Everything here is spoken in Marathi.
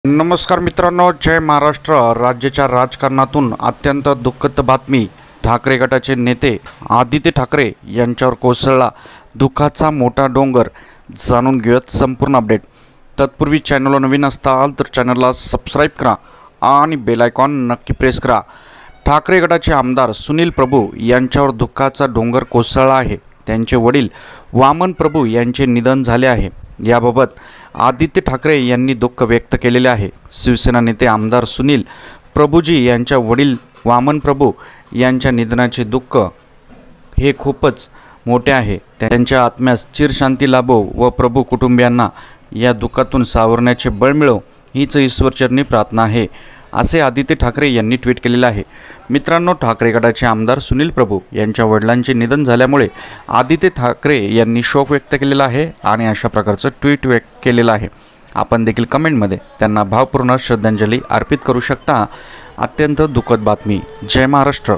नमस्कार मित्रांनो, जय महाराष्ट्र। राज्याच्या राजकारणातून अत्यंत दुःखद बातमी। ठाकरे गटाचे नेते आदित्य ठाकरे यांच्यावर कोसळला दुःखाचा मोठा डोंगर। जाणून घेऊयात संपूर्ण अपडेट। तत्पूर्वी चॅनलला नवीन असाल तर चॅनलला सबस्क्राईब करा आणि बेल आयकॉन नक्की प्रेस करा। ठाकरे गटाचे आमदार सुनील प्रभू यांच्यावर दुःखाचा डोंगर कोसळला आहे। त्यांचे वडील वामन प्रभू यांचे निधन झाले आहे। याबाबत आदित्य ठाकरे यांनी दुःख व्यक्त केलेले आहे। शिवसेना नेते आमदार सुनील प्रभूजी यांच्या वडील वामन प्रभू यांच्या निधनाचे दुःख हे खूपच मोठे आहे। त्यांच्या आत्म्यास चिरशांती लाभो व प्रभू कुटुंबियांना या दुःखातून सावरण्याचे बळ मिळो हीच ईश्वरचरणी प्रार्थना आहे, असे आदित्य ठाकरे यांनी ट्विट केलेले आहे। मित्रांनो, ठाकरे गटाचे आमदार सुनील प्रभू यांच्या वडिलांचे निधन झाल्यामुळे आदित्य ठाकरे यांनी शोक व्यक्त केलेला आहे आणि अशा प्रकारचं ट्विट व्यक्त केलेलं आहे। आपण देखील कमेंटमध्ये त्यांना भावपूर्ण श्रद्धांजली अर्पित करू शकता। अत्यंत दुःखद बातमी। जय महाराष्ट्र।